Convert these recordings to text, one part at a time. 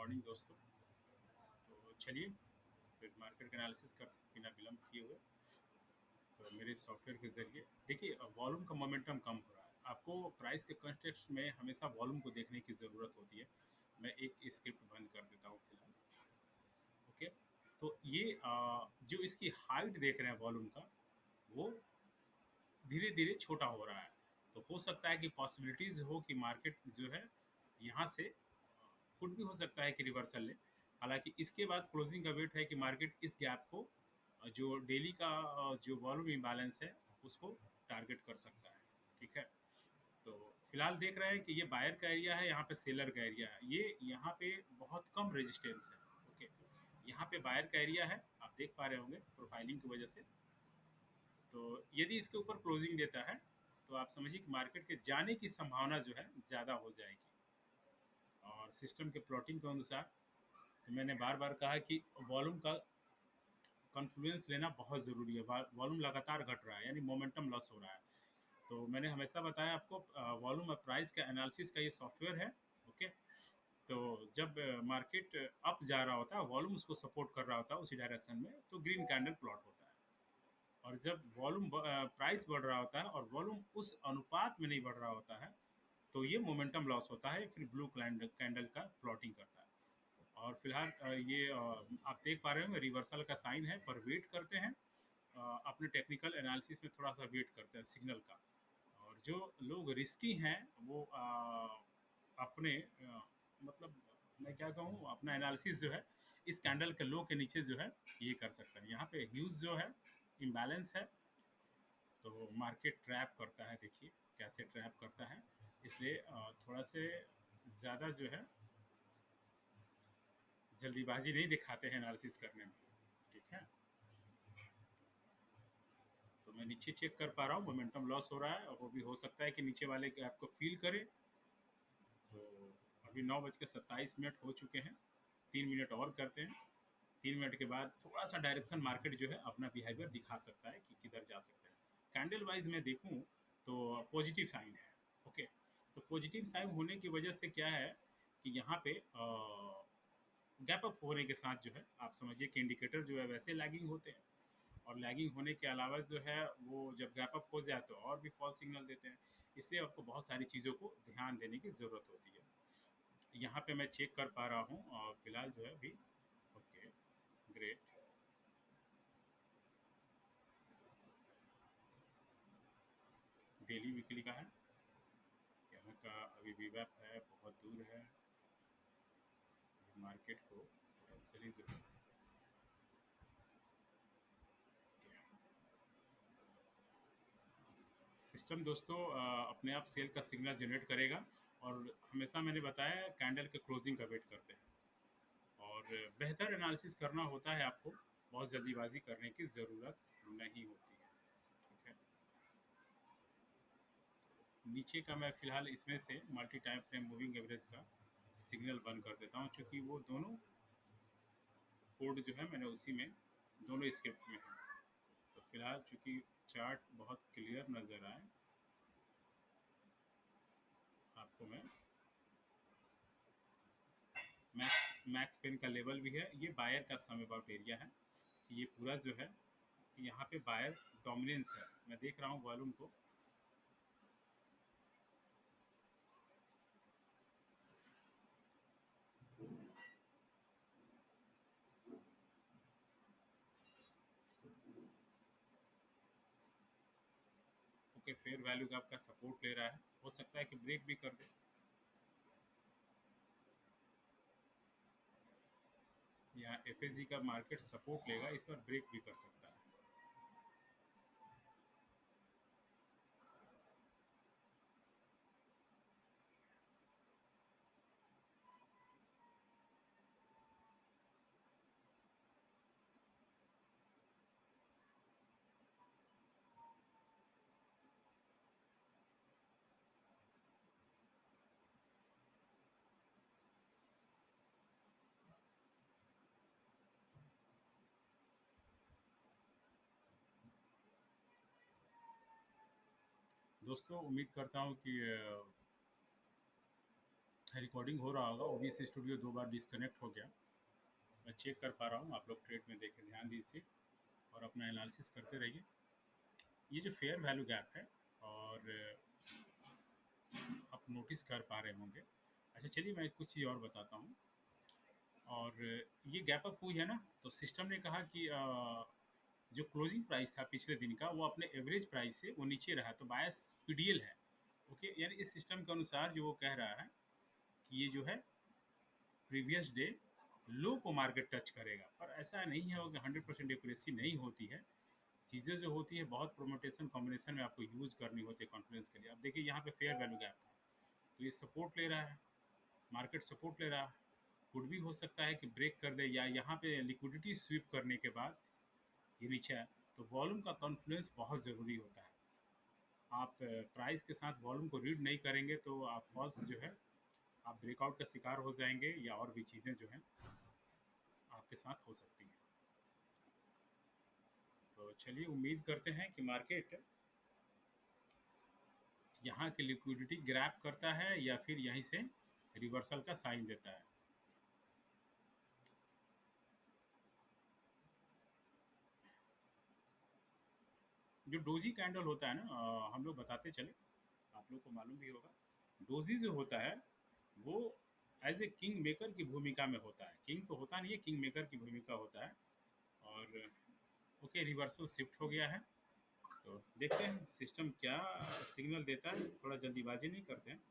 Morning दोस्तों। तो चलिए फिर मार्केट का एनालिसिस कर बिना विलंब किए हुए तो मेरे सॉफ्टवेयर के ज़रिए देखिए वॉल्यूम का मोमेंटम कम हो रहा है। आपको प्राइस के कॉन्टेक्स्ट में हमेशा वॉल्यूम को देखने की ज़रूरत होती है। मैं एक स्क्रिप्ट बंद कर देता हूँ फिलहाल। ओके। तो ये जो इसकी हाइट देख रहे हैं वॉल्यूम का वो धीरे-धीरे छोटा हो रहा है। तो हो सकता है कि पॉसिबिलिटीज़ हो कि मार्केट जो है यहाँ से कुछ भी हो सकता है कि रिवर्सल ले। हालाँकि इसके बाद क्लोजिंग का वेट है कि मार्केट इस गैप को जो डेली का जो वॉल्यूम इम्बैलेंस है उसको टारगेट कर सकता है। ठीक है? तो फिलहाल देख रहे हैं कि ये बायर का एरिया है, यहाँ पे सेलर का एरिया है। ये यहाँ पे बहुत कम रेजिस्टेंस है। ओके। यहाँ पे बायर का एरिया है, आप देख पा रहे होंगे प्रोफाइलिंग की वजह से। तो यदि इसके ऊपर क्लोजिंग देता है तो आप समझिए कि मार्केट के जाने की संभावना जो है ज़्यादा हो जाएगी। और सिस्टम के प्लॉटिंग के अनुसार तो मैंने बार-बार कहा कि वॉल्यूम का कॉन्फ्लुएंस लेना बहुत ज़रूरी है। वॉल्यूम लगातार घट रहा है यानी मोमेंटम लॉस हो रहा है। तो मैंने हमेशा बताया आपको वॉल्यूम और प्राइस का एनालिसिस का ये सॉफ्टवेयर है। ओके। तो जब मार्केट अप जा रहा होता है, वॉल्यूम उसको सपोर्ट कर रहा होता है उसी डायरेक्शन में, तो ग्रीन कैंडल प्लॉट होता है। और जब वॉल्यूम प्राइस बढ़ रहा होता है और वॉल्यूम उस अनुपात में नहीं बढ़ रहा होता है, तो ये मोमेंटम लॉस होता है, फिर ब्लू कैंडल का प्लॉटिंग करता है। और फिलहाल ये आप देख पा रहे होंगे रिवर्सल का साइन है, पर वेट करते हैं। अपने टेक्निकल एनालिसिस में थोड़ा सा वेट करते हैं सिग्नल का। और जो लोग रिस्की हैं वो अपने मतलब मैं क्या कहूँ अपना एनालिसिस जो है इस कैंडल के लो के नीचे जो है ये कर सकते हैं। यहाँ पे ह्यूज जो है इम्बैलेंस है। तो मार्केट ट्रैप करता है, देखिए कैसे ट्रैप करता है। इसलिए थोड़ा से ज़्यादा जो है जल्दीबाजी नहीं दिखाते हैं एनालिसिस करने में। ठीक है। तो मैं नीचे चेक कर पा रहा हूँ मोमेंटम लॉस हो रहा है और वो भी हो सकता है कि नीचे वाले गैप को फील करे। तो अभी 9:27 हो चुके हैं। 3 मिनट और करते हैं। 3 मिनट के बाद थोड़ा सा डायरेक्शन मार्केट जो है अपना बिहेवियर दिखा सकता है कि किधर जा सकते हैं। कैंडल वाइज में देखूं तो पॉजिटिव साइन है। ओके। तो पॉजिटिव साइन होने की वजह से क्या है कि यहाँ पे गैप अप होने के साथ जो है आप समझिए कि इंडिकेटर जो है वैसे लैगिंग होते हैं। और लैगिंग होने के अलावा जो है वो जब गैप अप हो जाए तो और भी फॉल्स सिग्नल देते हैं। इसलिए आपको बहुत सारी चीज़ों को ध्यान देने की ज़रूरत होती है। यहाँ पे मैं चेक कर पा रहा हूँ और फिलहाल जो है अभी ओके ग्रेट। डेली वीकली का है। यहाँ का अभी वीवैप है, बहुत दूर है मार्केट को पोटेंशियली जो है। सिस्टम दोस्तों अपने आप सेल का सिग्नल जनरेट करेगा। और हमेशा मैंने बताया कैंडल के क्लोजिंग का वेट करते हैं। और बेहतर एनालिसिस करना होता है आपको, बहुत जल्दीबाजी करने की ज़रूरत नहीं होती है। ठीक है। नीचे का मैं फ़िलहाल इसमें से multi time frame moving average का सिग्नल बंद कर देता हूँ क्योंकि वो दोनों कोड जो है मैंने उसी में दोनों स्क्रिप्ट में है। तो फिलहाल चूँकि चार्ट बहुत क्लियर नज़र आए आपको मैं मैक्स पेन का लेवल भी है। ये बायर का सम अबाउट एरिया है। ये पूरा जो है यहाँ पे बायर डोमिनेंस है। मैं देख रहा हूँ वॉल्यूम को। ओके फेयर वैल्यू का आपका सपोर्ट ले रहा है, हो सकता है कि ब्रेक भी कर दे। यहाँ एफ का मार्केट सपोर्ट लेगा, इस पर ब्रेक भी कर सकता है। दोस्तों उम्मीद करता हूँ कि रिकॉर्डिंग हो रहा होगा। ओबीएस स्टूडियो 2 बार डिस्कनेक्ट हो गया। मैं चेक कर पा रहा हूँ, आप लोग ट्रेड में देखें, ध्यान दीजिए और अपना एनालिसिस करते रहिए। ये जो फेयर वैल्यू गैप है, और आप नोटिस कर पा रहे होंगे। अच्छा चलिए मैं कुछ चीज़ और बताता हूँ। और ये गैप अप हुई है ना, तो सिस्टम ने कहा कि जो क्लोजिंग प्राइस था पिछले दिन का, वो अपने एवरेज प्राइस से वो नीचे रहा, तो बायस पीडीएल है। ओके, यानी इस सिस्टम के अनुसार जो वो कह रहा है कि ये जो है प्रीवियस डे लो को मार्केट टच करेगा, पर ऐसा नहीं है कि 100% एक्यूरेसी नहीं होती है। चीज़ें जो होती है बहुत प्रोमोटेशन कॉम्बिनेशन में आपको यूज करनी होती है कॉन्फिडेंस के लिए। अब देखिए यहाँ पे फेयर वैल्यू गैप था, तो ये सपोर्ट ले रहा है, मार्केट सपोर्ट ले रहा है। कुड भी हो सकता है कि ब्रेक कर दे, या यहाँ पे लिक्विडिटी स्वीप करने के बाद ये नीचे आए। तो वॉल्यूम का कॉन्फ्लुएंस बहुत ज़रूरी होता है। आप प्राइस के साथ वॉल्यूम को रीड नहीं करेंगे तो आप फॉल्स जो है, आप ब्रेकआउट का शिकार हो जाएंगे, या और भी चीज़ें जो हैं आपके साथ हो सकती हैं। तो चलिए उम्मीद करते हैं कि मार्केट यहाँ की लिक्विडिटी ग्रैब करता है, या फिर यहीं से रिवर्सल का साइन देता है। जो डोजी कैंडल होता है ना, हम लोग बताते चले, आप लोग को मालूम भी होगा। डोजी जो होता है वो एज ए किंग मेकर की भूमिका में होता है। किंग तो होता नहीं है, किंग मेकर की भूमिका होता है। और ओके, रिवर्सल शिफ्ट हो गया है, तो देखते हैं सिस्टम क्या सिग्नल देता है। थोड़ा जल्दीबाजी नहीं करते हैं।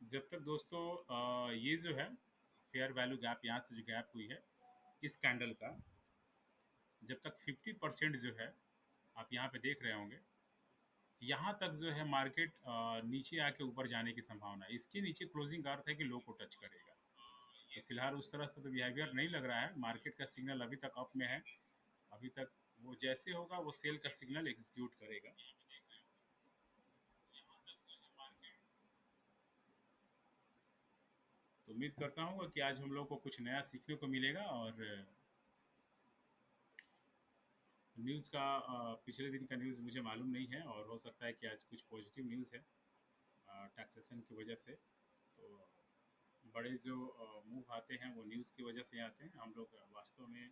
और जब तक दोस्तों ये जो है फेयर वैल्यू गैप, यहाँ से जो गैप हुई है इस कैंडल का, जब तक 50% जो है आप यहाँ पे देख रहे होंगे, यहाँ तक जो है मार्केट नीचे आके ऊपर जाने की संभावना है। इसके नीचे क्लोजिंग का अर्थ है कि लो को टच करेगा। तो फिलहाल उस तरह से तो बिहेवियर नहीं लग रहा है। मार्केट का सिग्नल अभी तक अप में है। अभी तक वो जैसे होगा वो सेल का सिग्नल एग्जीक्यूट करेगा। तो उम्मीद करता हूँ कि आज हम लोग को कुछ नया सीखने को मिलेगा। और न्यूज़ का पिछले दिन का न्यूज़ मुझे मालूम नहीं है, और हो सकता है कि आज कुछ पॉजिटिव न्यूज़ है टैक्सेशन की वजह से। तो बड़े जो मूव आते हैं वो न्यूज़ की वजह से आते हैं। हम लोग वास्तव में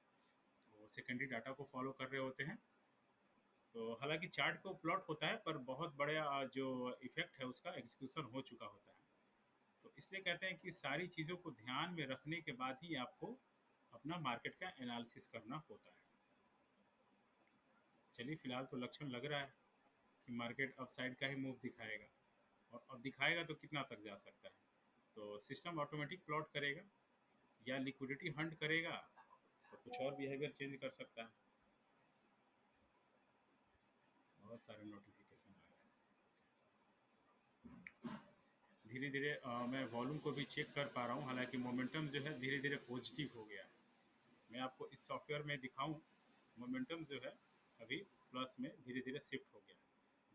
वो सेकेंडरी डाटा को फॉलो कर रहे होते हैं। तो हालांकि चार्ट पे वो प्लॉट होता है, पर बहुत बड़ा जो इफेक्ट है उसका एग्जीक्यूशन हो चुका होता है। तो इसलिए कहते हैं कि सारी चीज़ों को ध्यान में रखने के बाद ही आपको अपना मार्केट का एनालिसिस करना होता है। चलिए फिलहाल तो लक्षण लग रहा है कि मार्केट अपसाइड का ही मूव दिखाएगा, और अब दिखाएगा तो कितना तक जा सकता है। तो सिस्टम ऑटोमेटिक प्लॉट करेगा, या लिक्विडिटी हंट करेगा, तो कुछ और बिहेवियर चेंज कर सकता है। बहुत सारे नोटिफिकेशन आ रहे हैं। धीरे धीरे मैं वॉल्यूम को भी चेक कर पा रहा हूँ, हालांकि मोमेंटम जो है धीरे धीरे पॉजिटिव हो गया है। मैं आपको इस सॉफ्टवेयर में दिखाऊं, मोमेंटम जो है अभी प्लस में धीरे धीरे शिफ्ट हो गया है।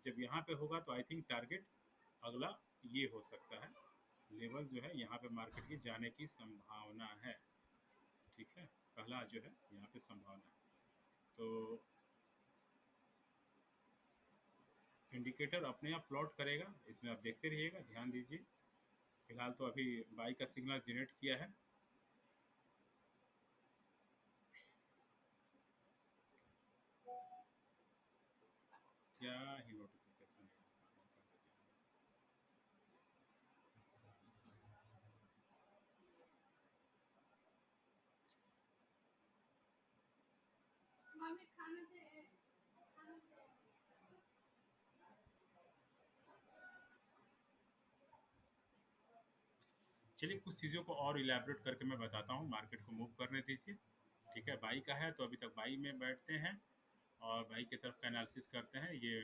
जब यहाँ पे होगा तो आई थिंक टारगेट अगला ये हो सकता है, लेवल जो है यहाँ पे मार्केट की जाने की संभावना है। ठीक है, पहला जो है यहाँ पे संभावना है। तो इंडिकेटर अपने आप प्लॉट करेगा, इसमें आप देखते रहिएगा, ध्यान दीजिए। फिलहाल तो अभी बाई का सिग्नल जनरेट किया है। क्या ही नोटिफिकेशन है, कर देते हैं। चलिए कुछ चीज़ों को और इलेबरेट करके मैं बताता हूँ, मार्केट को मूव करने दीजिए। ठीक है, बाई का है तो अभी तक बाई में बैठते हैं, और बाई की तरफ का एनालिसिस करते हैं। ये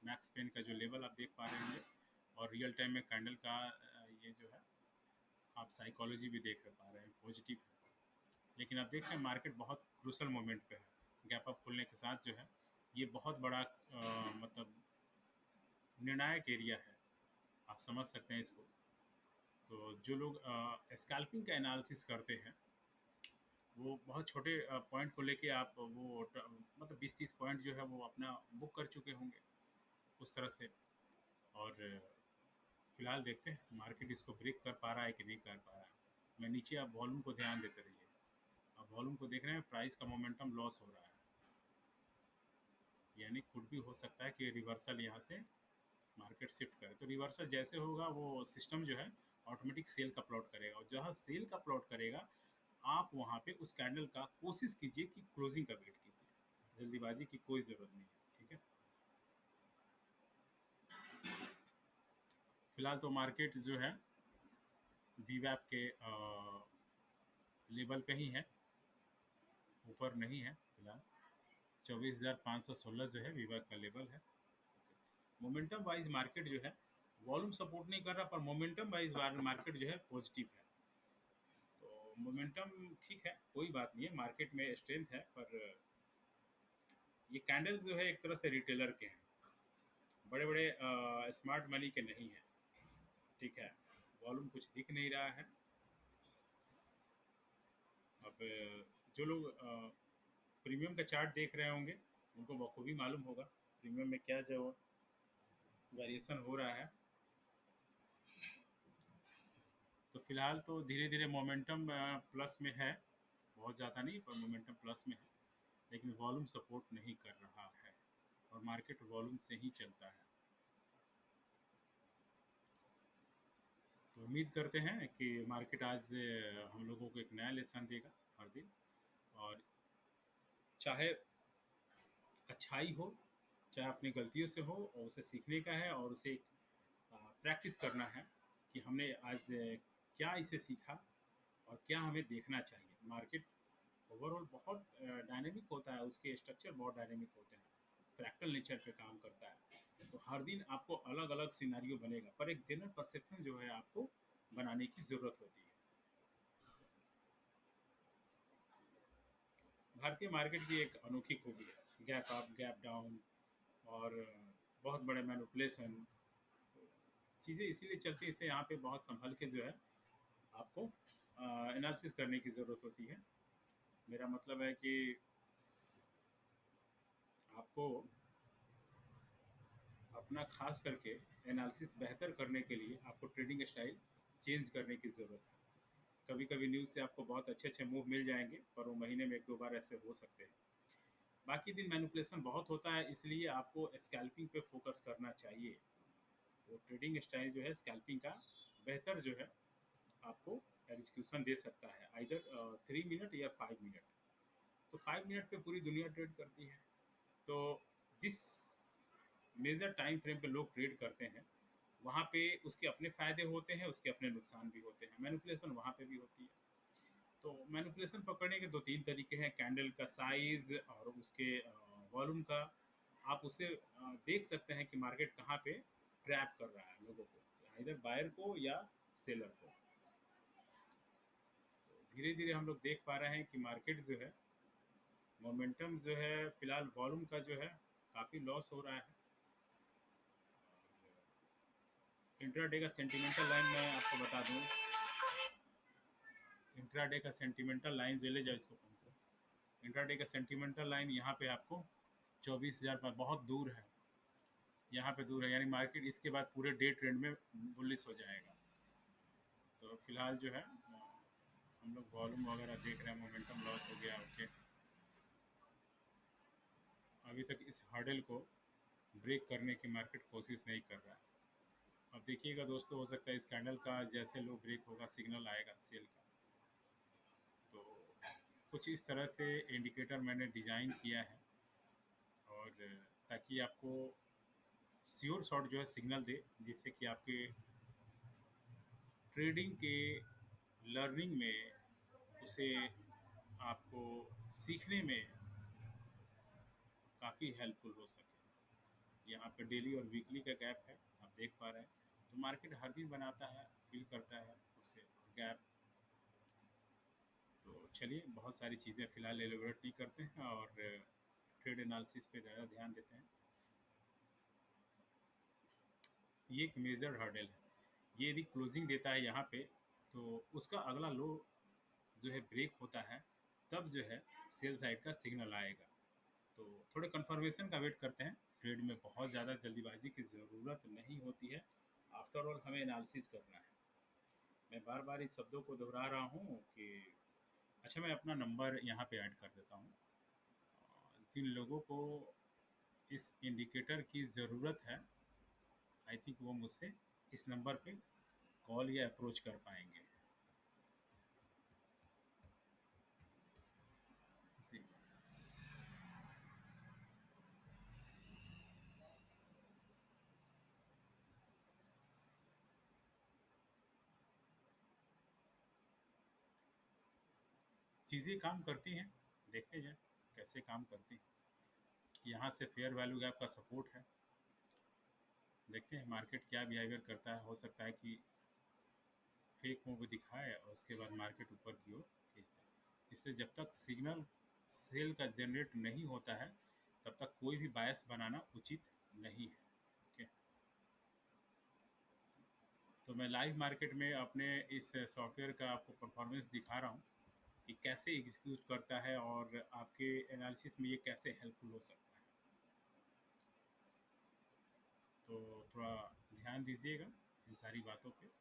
मैक्स पेन का जो लेवल आप देख पा रहे हैं, और रियल टाइम में कैंडल का ये जो है आप साइकोलॉजी भी देख पा रहे हैं, पॉजिटिव है। लेकिन आप देख रहे हैं मार्केट बहुत क्रूशल मोमेंट पे है। गैप अप खुलने के साथ जो है ये बहुत बड़ा मतलब निर्णायक एरिया है, आप समझ सकते हैं इसको। तो जो लोग स्कैल्पिंग का एनालिसिस करते हैं वो बहुत छोटे पॉइंट को लेके आप वो मतलब 20-30 पॉइंट जो है वो अपना बुक कर चुके होंगे उस तरह से। और फिलहाल देखते हैं मार्केट इसको ब्रेक कर पा रहा है कि नहीं कर पा रहा है। मैं नीचे आप वॉल्यूम को ध्यान देते रहिए। आप वॉल्यूम को देख रहे हैं, प्राइस का मोमेंटम लॉस हो रहा है, यानी कुछ भी हो सकता है कि रिवर्सल यहाँ से मार्केट शिफ्ट करे। तो रिवर्सल जैसे होगा वो सिस्टम जो है ऑटोमेटिक सेल का प्लॉट करेगा, और जहाँ सेल का प्लॉट करेगा आप वहाँ पे उस कैंडल का कोशिश कीजिए कि क्लोजिंग का वेट कीजिए। जल्दीबाजी की कोई ज़रूरत नहीं है, ठीक है। फिलहाल तो मार्केट जो है वीवैप के लेवल पे ही है, ऊपर नहीं है फिलहाल। 24,516 जो है वीवैप का लेवल है। मोमेंटम वाइज मार्केट जो है वॉल्यूम सपोर्ट नहीं कर रहा, पर मोमेंटम वाइज मार्केट जो है पॉजिटिव है। तो मोमेंटम ठीक है, कोई बात नहीं है, मार्केट में स्ट्रेंथ है, पर ये कैंडल जो है एक तरह से रिटेलर के हैं, बड़े बड़े स्मार्ट मनी के नहीं हैं, ठीक है। वॉल्यूम कुछ दिख नहीं रहा है। अब जो लोग प्रीमियम का चार्ट देख रहे होंगे उनको बखूबी मालूम होगा प्रीमियम में क्या जो वेरिएशन हो रहा है। तो फिलहाल तो धीरे धीरे मोमेंटम प्लस में है, बहुत ज़्यादा नहीं पर मोमेंटम प्लस में है, लेकिन वॉल्यूम सपोर्ट नहीं कर रहा है, और मार्केट वॉल्यूम से ही चलता है। तो उम्मीद करते हैं कि मार्केट आज हम लोगों को एक नया लेसन देगा हर दिन, और चाहे अच्छाई हो चाहे अपनी गलतियों से हो, और उसे सीखने का है और उसे प्रैक्टिस करना है कि हमने आज क्या इसे सीखा और क्या हमें देखना चाहिए। मार्केट ओवरऑल बहुत डायनेमिक होता है, उसके स्ट्रक्चर बहुत डायनेमिक होते हैं, फ्रैक्टल नेचर पे काम करता है। तो हर दिन आपको अलग अलग सिनारियो बनेगा, पर एक जनरल परसेप्शन जो है आपको बनाने की ज़रूरत होती है। भारतीय मार्केट की एक अनोखी खूबी है गैप अप गैप डाउन, और बहुत बड़े मैनिपुलेशन। चीज़ें इसीलिए चलती हैं, इसलिए यहाँ पे बहुत संभल के जो है आपको एनालिसिस करने की ज़रूरत होती है। मेरा मतलब है कि आपको अपना खास करके एनालिसिस बेहतर करने के लिए आपको ट्रेडिंग स्टाइल चेंज करने की ज़रूरत है। कभी कभी न्यूज़ से आपको बहुत अच्छे अच्छे मूव मिल जाएंगे, पर वो महीने में एक दो बार ऐसे हो सकते हैं। बाकी दिन मैनिपुलेशन बहुत होता है, इसलिए आपको स्कैल्पिंग पे फोकस करना चाहिए। वो ट्रेडिंग स्टाइल जो है स्कैल्पिंग का बेहतर जो है आपको एग्जीक्यूशन दे सकता है, आइदर 3 मिनट या 5 मिनट। तो 5 मिनट पे पूरी दुनिया ट्रेड करती है। तो जिस मेजर टाइम फ्रेम पे लोग ट्रेड करते हैं वहाँ पे उसके अपने फ़ायदे होते हैं, उसके अपने नुकसान भी होते हैं। मैनिपुलेशन वहाँ पे भी होती है। तो मैनिपुलेशन पकड़ने के दो तीन तरीके हैं, कैंडल का साइज़ और उसके वॉल्यूम का। आप उसे देख सकते हैं कि मार्केट कहाँ पे ट्रैप कर रहा है लोगों को, इधर बायर को या सेलर को। तो धीरे धीरे हम लोग देख पा रहे हैं कि मार्केट जो है मोमेंटम जो है फिलहाल वॉल्यूम का जो है काफ़ी लॉस हो रहा है। इंट्राडे का सेंटिमेंटल लाइन मैं आपको बता दूं, इंट्राडे का सेंटिमेंटल लाइन जो ले जाए इसको कम करो। इंट्राडे का सेंटिमेंटल लाइन यहाँ पे आपको 24,000 पर बहुत दूर है, यहाँ पे दूर है, यानी मार्केट इसके बाद पूरे डे ट्रेंड में बुलिश हो जाएगा। तो फिलहाल जो है हम लोग वॉल्यूम वगैरह देख रहे हैं, मोमेंटम लॉस हो गया, ओके। अभी तक इस हर्डल को ब्रेक करने की मार्केट कोशिश नहीं कर रहा है। अब देखिएगा दोस्तों, हो सकता है इस कैंडल का जैसे लो ब्रेक होगा सिग्नल आएगा सेल का। तो कुछ इस तरह से इंडिकेटर मैंने डिज़ाइन किया है, और ताकि आपको श्योर शॉट जो है सिग्नल दे, जिससे कि आपके ट्रेडिंग के लर्निंग में उसे आपको सीखने में काफ़ी हेल्पफुल हो सके। यहाँ पे डेली और वीकली का गैप है, आप देख पा रहे हैं। तो मार्केट हर दिन बनाता है, फील करता है उसे गैप। तो चलिए बहुत सारी चीज़ें फ़िलहाल एलाबोरेट नहीं करते हैं और ट्रेड एनालिसिस पे ज़्यादा ध्यान देते हैं। ये एक मेजर हर्डल है। ये यदि क्लोजिंग देता है यहाँ पे, तो उसका अगला लो जो है ब्रेक होता है, तब जो है सेल साइड का सिग्नल आएगा। तो थोड़े कंफर्मेशन का वेट करते हैं। ट्रेड में बहुत ज़्यादा जल्दीबाजी की ज़रूरत नहीं होती है। आफ्टर ऑल हमें एनालिसिस करना है। मैं बार बार इस शब्दों को दोहरा रहा हूँ कि अच्छा, मैं अपना नंबर यहाँ पे ऐड कर देता हूँ। जिन लोगों को इस इंडिकेटर की ज़रूरत है, आई थिंक वो मुझसे इस नंबर पे कॉल या अप्रोच कर पाएंगे। जी। चीज़ें काम करती हैं, देखते जाएँ कैसे काम करती हैं। यहाँ से फेयर वैल्यू गैप का सपोर्ट है। देखते हैं मार्केट क्या बिहेवियर करता है। हो सकता है कि फेक मूव दिखाए और उसके बाद मार्केट ऊपर की ओर खींच दे। इसलिए जब तक सिग्नल सेल का जनरेट नहीं होता है, तब तक कोई भी बायस बनाना उचित नहीं है। ओके। तो मैं लाइव मार्केट में अपने इस सॉफ्टवेयर का आपको परफॉर्मेंस दिखा रहा हूँ कि कैसे एग्जीक्यूट करता है और आपके एनालिसिस में ये कैसे हेल्पफुल हो सकता है। तो थोड़ा ध्यान दीजिएगा इन सारी बातों पे।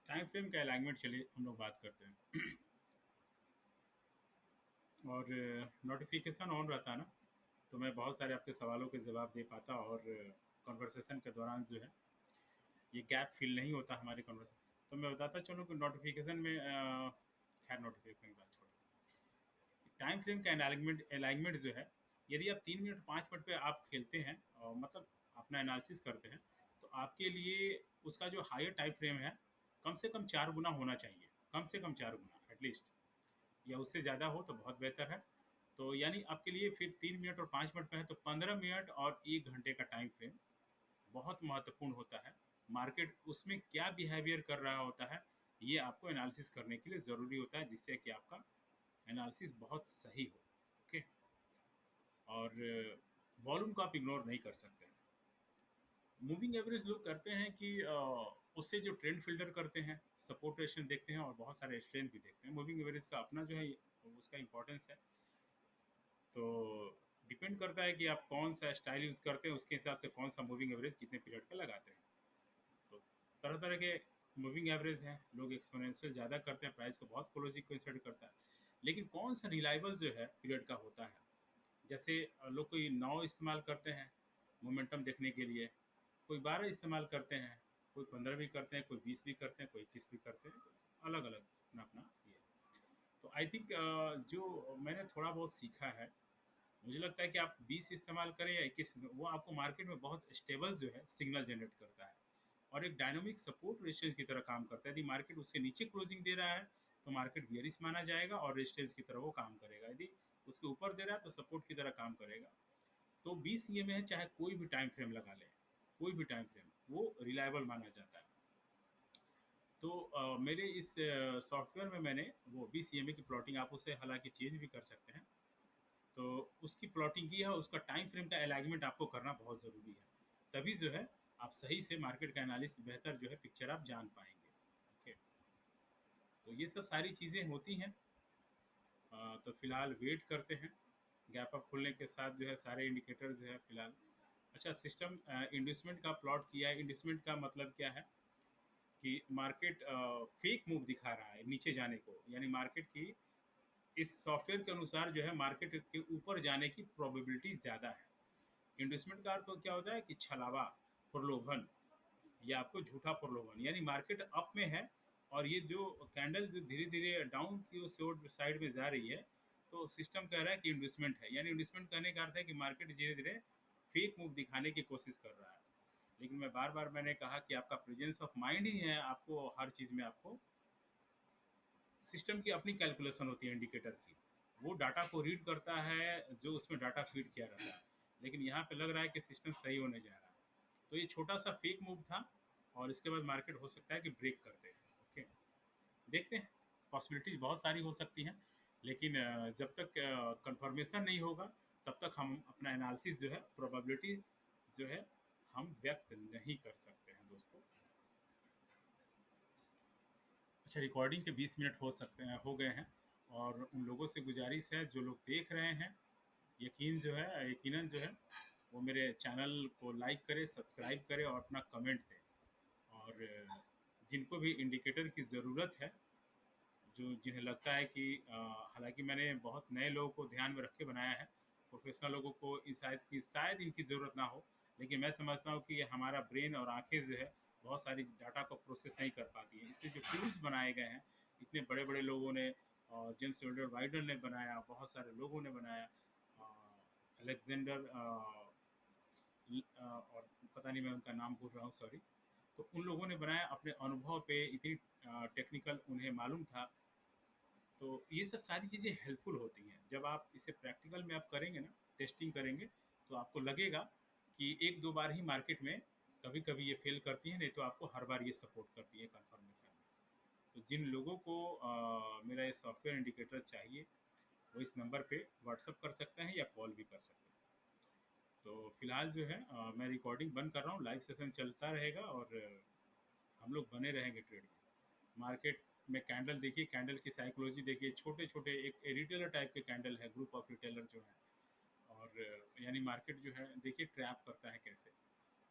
टाइम फ्रेम का अलाइनमेंट चलिए हम लोग बात करते हैं। और नोटिफिकेशन ऑन रहता ना, तो मैं बहुत सारे आपके सवालों के जवाब दे पाता और कन्वर्सेशन के दौरान जो है ये गैप फिल नहीं होता हमारे कन्वर्सेशन। तो मैं बताता चलूँ कि नोटिफिकेशन में खैर नोटिफिकेशन की बात छोड़ो। टाइम फ्रेम का अलाइनमेंट अलाइनमेंट जो है, यदि आप 3 मिनट 5 मिनट पे आप खेलते हैं और मतलब अपना एनालिसिस करते हैं, तो आपके लिए उसका जो हायर टाइम फ्रेम है, कम से कम 4 गुना होना चाहिए। कम से कम 4 गुना एटलीस्ट, या उससे ज़्यादा हो तो बहुत बेहतर है। तो यानी आपके लिए फिर 3 मिनट और 5 मिनट में है, तो 15 मिनट और 1 घंटे का टाइम फ्रेम बहुत महत्वपूर्ण होता है। मार्केट उसमें क्या बिहेवियर कर रहा होता है, ये आपको एनालिसिस करने के लिए ज़रूरी होता है, जिससे कि आपका एनालिसिस बहुत सही हो। ओके। और वॉल्यूम को आप इग्नोर नहीं कर सकते हैं। मूविंग एवरेज लोग करते हैं कि उससे जो ट्रेंड फ़िल्टर करते हैं, सपोर्ट रेशियो देखते हैं और बहुत सारे स्ट्रेंथ भी देखते हैं। मूविंग एवरेज का अपना जो है उसका इम्पोर्टेंस है। तो डिपेंड करता है कि आप कौन-सा स्टाइल यूज़ करते हैं, उसके हिसाब से कौन-सा मूविंग एवरेज कितने पीरियड का लगाते हैं। तो तरह-तरह के मूविंग एवरेज हैं। लोग एक्स्पोनेंशियल ज़्यादा करते हैं, प्राइस को बहुत क्लोज़ली कंसीडर करता है। लेकिन कौन-सा रिलायबल जो है पीरियड का होता है। जैसे लोग कोई 9 इस्तेमाल करते हैं मोमेंटम देखने के लिए, कोई 12 इस्तेमाल करते हैं, कोई 15 भी करते हैं, कोई 20 भी करते हैं, कोई 21 भी करते हैं, अलग-अलग अपना-अपना ये है। तो आई थिंक जो मैंने थोड़ा बहुत सीखा है, मुझे लगता है कि आप 20 इस्तेमाल करें या 21, वो आपको मार्केट में बहुत स्टेबल जो है सिग्नल जनरेट करता है और एक डायनामिक सपोर्ट रेजिस्टेंस की तरह काम करता है। यदि मार्केट उसके नीचे क्लोजिंग दे रहा है, तो मार्केट बियरिश माना जाएगा और रेजिस्टेंस की तरह वो काम करेगा। यदि उसके ऊपर दे रहा है, तो सपोर्ट की तरह काम करेगा। तो 20 ईएमए है, चाहे कोई भी टाइम फ्रेम लगा लें, कोई भी टाइम फ्रेम, वो रिलायबल माना जाता है। तो मेरे इस सॉफ्टवेयर में मैंने वो 20 ईएमए की प्लॉटिंग, आप उसे हालाँकि चेंज भी कर सकते हैं। तो उसकी प्लॉटिंग की है, उसका टाइम फ्रेम का अलाइनमेंट आपको करना बहुत ज़रूरी है। तभी जो है आप सही से मार्केट का एनालिसिस बेहतर जो है पिक्चर आप जान पाएँगे। ओके। तो ये सब सारी चीज़ें होती हैं। तो फिलहाल वेट करते हैं। गैप अप खुलने के साथ जो है सारे इंडिकेटर जो है फिलहाल। अच्छा, सिस्टम इंड्यूसमेंट का प्लॉट किया है। इंड्यूसमेंट का मतलब क्या है कि मार्केट फेक मूव दिखा रहा है नीचे जाने को, यानी मार्केट की इस सॉफ्टवेयर के अनुसार जो है मार्केट के ऊपर जाने की प्रोबेबिलिटी ज़्यादा है। इन्वेस्टमेंट का अर्थ तो क्या होता है कि छलावा, प्रलोभन या आपको झूठा प्रलोभन, यानी मार्केट अप में है और ये जो कैंडल जो धीरे-धीरे डाउन की ओर साइड में जा रही है, तो सिस्टम कह रहा है कि इन्वेस्टमेंट है। यानी इन्वेस्टमेंट कहने का अर्थ है कि मार्केट धीरे-धीरे फेक मूव दिखाने की कोशिश कर रहा है। लेकिन मैं बार-बार मैंने कहा कि आपका प्रेजेंस ऑफ माइंड ही है, आपको हर चीज़ में आपको सिस्टम की अपनी कैलकुलेशन होती है इंडिकेटर की। वो डाटा को रीड करता है जो उसमें डाटा फीड किया रहता है। लेकिन यहाँ पे लग रहा है कि सिस्टम सही होने जा रहा है। तो ये छोटा-सा फेक मूव था और इसके बाद मार्केट हो सकता है कि ब्रेक कर दे। ओके, देखते हैं, पॉसिबिलिटीज़ बहुत सारी हो सकती हैं। लेकिन जब तक कन्फर्मेशन नहीं होगा, तब तक हम अपना एनालिसिस जो है, प्रोबेबिलिटी जो है, हम व्यक्त नहीं कर सकते हैं दोस्तों। अच्छा, रिकॉर्डिंग के 20 मिनट हो गए हैं और उन लोगों से गुजारिश है जो लोग देख रहे हैं, यकीनन जो है वो मेरे चैनल को लाइक करें, सब्सक्राइब करें और अपना कमेंट दें। और जिनको भी इंडिकेटर की ज़रूरत है, जो जिन्हें लगता है कि हालाँकि मैंने बहुत नए लोगों को ध्यान में रख के बनाया है, प्रोफ़ेशनल लोगों को शायद इनकी ज़रूरत ना हो, लेकिन मैं समझता हूँ कि हमारा ब्रेन और आँखें जो है, बहुत सारी डाटा को प्रोसेस नहीं कर पाती हैं। इसलिए जो टूल्स बनाए गए हैं, इतने बड़े-बड़े लोगों ने जेम्स वेल्डर वाइडर ने बनाया, बहुत सारे लोगों ने बनाया, अलेक्जेंडर और पता नहीं मैं उनका नाम भूल रहा हूँ, सॉरी। तो उन लोगों ने बनाया अपने अनुभव पे, इतनी टेक्निकल उन्हें मालूम था। तो ये सब सारी चीज़ें हेल्पफुल होती हैं। जब आप इसे प्रैक्टिकल में आप करेंगे ना, टेस्टिंग करेंगे, तो आपको लगेगा कि 1-2 बार ही मार्केट में कभी-कभी ये फ़ेल करती है, नहीं तो आपको हर बार ये सपोर्ट करती है कन्फर्मेशन में। तो जिन लोगों को मेरा ये सॉफ्टवेयर इंडिकेटर चाहिए, वो इस नंबर पे व्हाट्सएप कर सकते हैं या कॉल भी कर सकते हैं। तो फिलहाल जो है मैं रिकॉर्डिंग बंद कर रहा हूँ, लाइव सेशन चलता रहेगा और हम लोग बने रहेंगे ट्रेड में। मार्केट में कैंडल देखिए, कैंडल की साइकोलॉजी देखिए, छोटे-छोटे एक रिटेलर टाइप के कैंडल है, ग्रुप ऑफ रिटेलर जो हैं। और यानी मार्केट जो है देखिए ट्रैप करता है कैसे।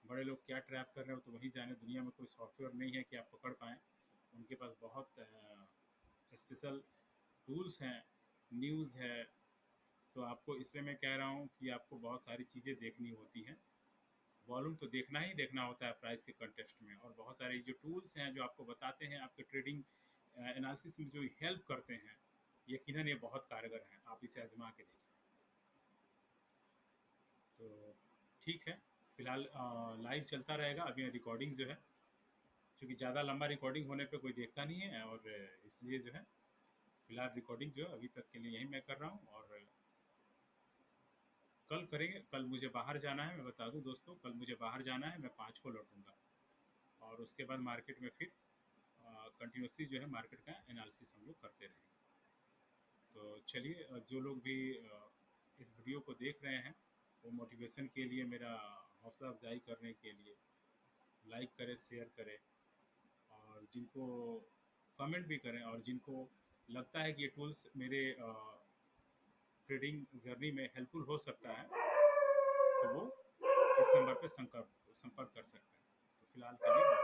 बड़े लोग क्या ट्रैप कर रहे हो तो वही जाने, दुनिया में कोई सॉफ्टवेयर नहीं है कि आप पकड़ पाएँ। उनके पास बहुत स्पेशल टूल्स हैं, न्यूज़ है, तो आपको इसलिए मैं कह रहा हूँ कि आपको बहुत सारी चीज़ें देखनी होती हैं। वॉल्यूम तो देखना ही देखना होता है प्राइस के कॉन्टेक्स्ट में, और बहुत सारे जो टूल्स हैं जो आपको बताते हैं आपके ट्रेडिंग एनालिसिस में जो हेल्प करते हैं, यकीनन ये बहुत कारगर हैं, आप इसे आजमा के देखिए। तो ठीक है, फिलहाल लाइव चलता रहेगा, अभी रिकॉर्डिंग जो है, क्योंकि ज़्यादा लंबा रिकॉर्डिंग होने पे कोई देखता नहीं है, और इसलिए जो है फिलहाल रिकॉर्डिंग जो है अभी तक के लिए यही मैं कर रहा हूँ। और कल करेंगे, कल मुझे बाहर जाना है, मैं बता दूं दोस्तों, कल मुझे बाहर जाना है, मैं 5 को लौटूंगा और उसके बाद मार्केट में फिर कंटिन्यूसली जो है मार्केट का एनालिसिस हम लोग करते रहेंगे। तो चलिए, जो लोग भी इस वीडियो को देख रहे हैं, वो मोटिवेशन के लिए, मेरा हौसला अफजाई करने के लिए लाइक करें, शेयर करें, और जिनको कमेंट भी करें, और जिनको लगता है कि ये टूल्स मेरे ट्रेडिंग जर्नी में हेल्पफुल हो सकता है, तो वो इस नंबर पे संपर्क संपर्क कर सकते हैं। तो फिलहाल के लिए